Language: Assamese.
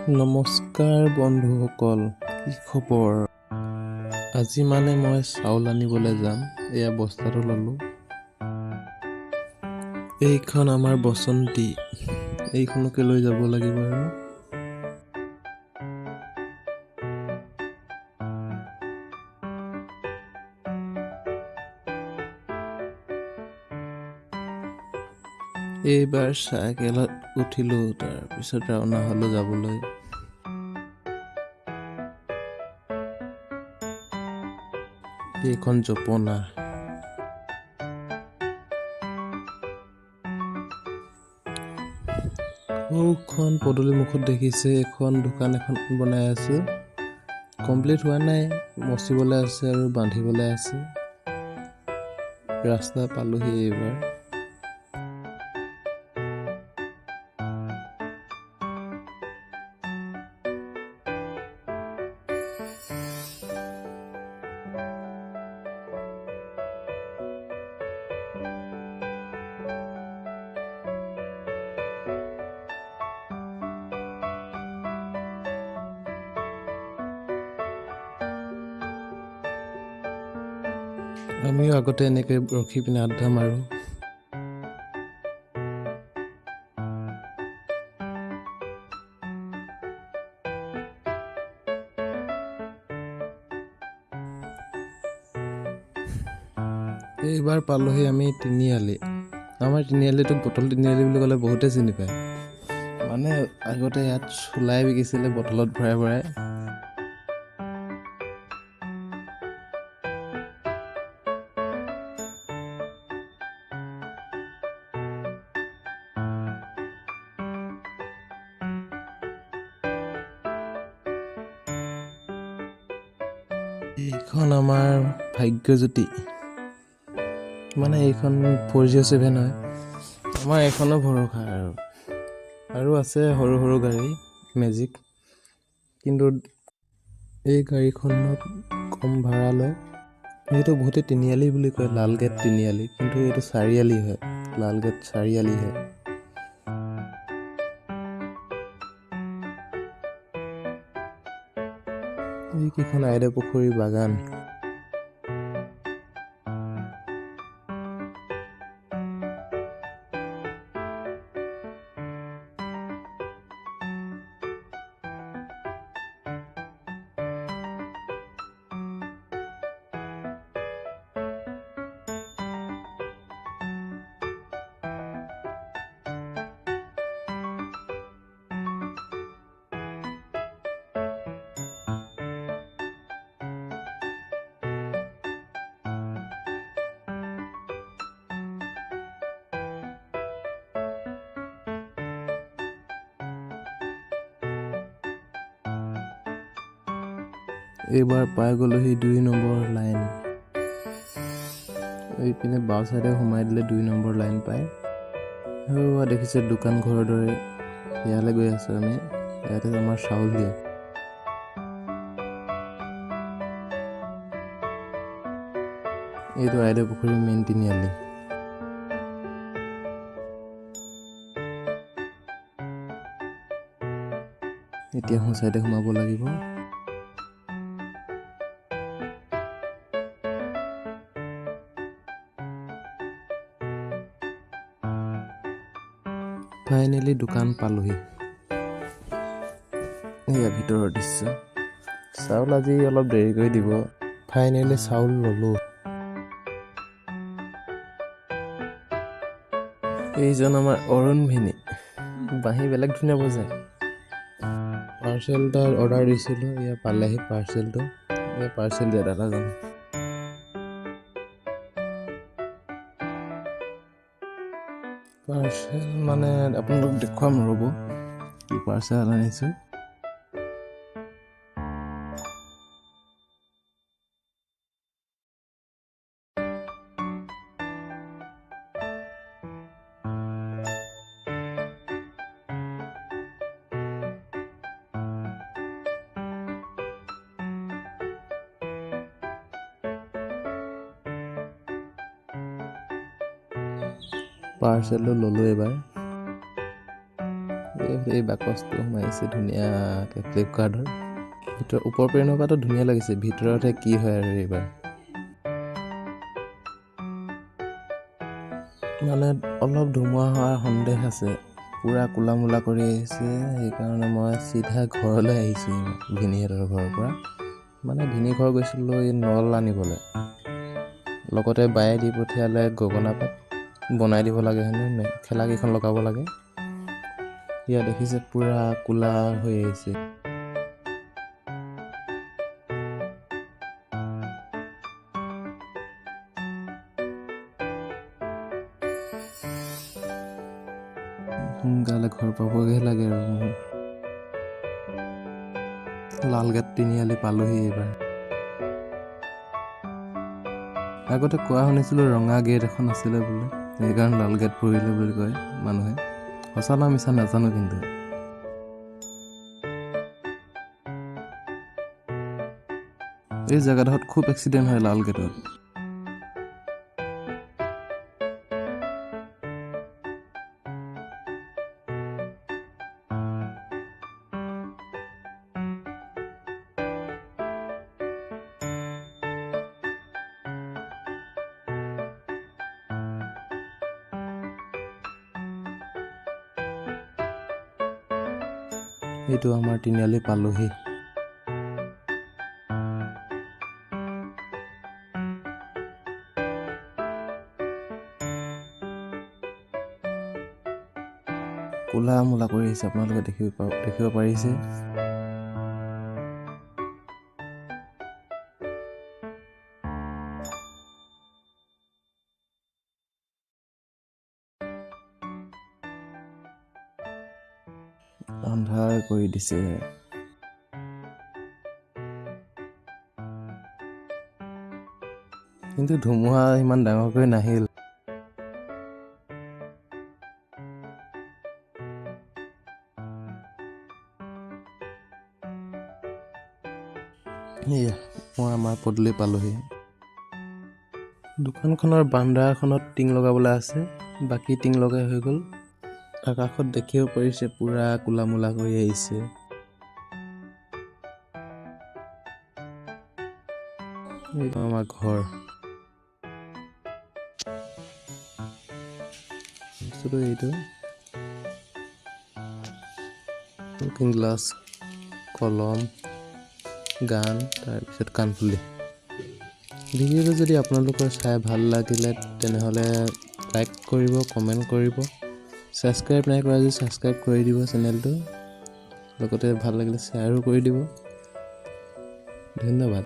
নমস্কাৰ বন্ধুসকল, কি খবৰ? আজি মই চাউল আনিবলৈ যাম। এয়া বস্তাটো ল'লোঁ। এইখন আমাৰ বসন্তী, এইখনকে লৈ যাব লাগিব আৰু। এইবাৰ চাইকেলত উঠিলোঁ, তাৰপিছত ৰাওনা হ'লোঁ যাবলৈ। এইখন জপনা। সৌখন পদূলি মুখত দেখিছে, এখন দোকান এখন বনাই আছোঁ। কমপ্লিট হোৱা নাই, মচিবলৈ আছে আৰু বান্ধিবলৈ আছে। ৰাস্তা পালোহি এইবাৰ। আমিও আগতে এনেকৈ ৰখি পিনে আড্ডা মাৰোঁ। এইবাৰ পালোহি আমি তিনিআলি। আমাৰ তিনিআলিটোক বটল তিনিআলি বুলি ক'লে বহুতে চিনি পায়। আগতে ইয়াত চুলাই বিকিছিলে বটলত ভৰাই ভৰাই। এইখন আমাৰ ভাগ্যজ্যোতি। এইখন 407 হয়। আমাৰ এইখনো ভৰসা আৰু আছে সৰু সৰু গাড়ী, মেজিক। কিন্তু এই গাড়ীখনত কম ভাড়া লয়। এইটো বহুতে তিনিআলি বুলি কয়, লালগেট তিনিআলি, কিন্তু এইটো চাৰিআলি হয়, লালগেট চাৰিআলি হয়। এইকেইখন আইদেউ পুখুৰী বাগান। এইবাৰ পাই গ'লোহি 2 নম্বৰ লাইন। এইপিনে বাওঁ চাইডে সোমাই দিলে 2 নম্বৰ লাইন পায়। দেখিছে দোকান ঘৰৰ দৰে। ইয়ালৈ গৈ আছোঁ আমি। ইয়াতে আমাৰ চাউল দিয়ে। এইটো আইদেউ পুখুৰী মেইন তিনিআলি। এতিয়া সোঁ চাইডে সোমাব লাগিব। ফাইনেলি দোকান পালোহি। এয়া ভিতৰৰ দৃশ্য। চাউল আজি অলপ দেৰিকৈ দিব। ফাইনেলি চাউল ল'লোঁ। এইজন আমাৰ অৰুণ ভিনী, বাঁহী বেলেগ ধুনীয়া বজায়। পাৰ্চেল এটা অৰ্ডাৰ দিছিলোঁ, এয়া পালেহি পাৰ্চেলটো। এয়া পাৰ্চেল দিয়া দাদাজন। পাৰ্চেল আপোনালোক দেখুৱাম ৰ'ব, কি পাৰ্চেল আনিছোঁ। পাৰ্চেলটো ল'লোঁ এইবাৰ। এই বাকচটো সোমাইছে ধুনীয়াকৈ ফ্লিপকাৰ্টৰ ভিতৰত। ওপৰ পেনৰ পৰাতো ধুনীয়া লাগিছে, ভিতৰতহে কি হয় আৰু এইবাৰ মানে অলপ ধুমুহা হোৱাৰ সন্দেহ আছে। পূৰা কোলা মোলা কৰি আহিছে, সেইকাৰণে মই চিধা ঘৰলৈ আহিছোঁ ভিনিহঁতৰ ঘৰৰ পৰা। মানে ভিনি ঘৰ গৈছিলোঁ এই নল আনিবলৈ, লগতে বায়ে দি পঠিয়ালে গগনা পাত বনাই দিব লাগে হেনো, মেখেলাকেইখন লগাব লাগে। ইয়াত দেখিছে পূৰা কোলা হৈ আহিছে। সোনকালে ঘৰ পাবগৈ লাগে আৰু মোৰ। লালগেট তিনিআলি পালোহি এইবাৰ। আগতে কোৱা শুনিছিলোঁ ৰঙা গেট এখন আছিলে বোলে, সেইকাৰণে লালগেট পৰিলে বুলি কয় মানুহে। সঁচা না মিছা নাজানো, কিন্তু এই জেগাডোখৰত খুব এক্সিডেণ্ট হয় লালগেটত। এইটো আমাৰ তিনিআলি পালোহি। কোলা মোলা কৰি আহিছে, আপোনালোকে দেখিব পাৰিছে। আন্ধাৰ কৰি দিছে। কিন্তু ধুমুহা ইমান ডাঙৰকৈ নাহিল। এয়া মই আমাৰ পদূলি পালোহি। দোকানখনৰ বান্দাৰখনত টিং লগাবলৈ আছে, বাকী টিং লগাই হৈ গ'ল। আকাশত দেখিব পাৰিছে পূৰা কোলা মোলা কৰি আহিছে। এইটো আমাৰ ঘৰ। এইটো কুকিং গ্লাছ, কলম, গান, তাৰপিছত কাণফুলি। ভিডিঅ'টো যদি আপোনালোকৰ চাই ভাল লাগিলে তেনেহ'লে লাইক কৰিব, কমেণ্ট কৰিব। ছাবস্ক্ৰাইব নাই কৰা যদি ছাবস্ক্ৰাইব কৰি দিব চেনেলটো, লগতে ভাল লাগিলে শ্বেয়াৰো কৰি দিব। ধন্যবাদ।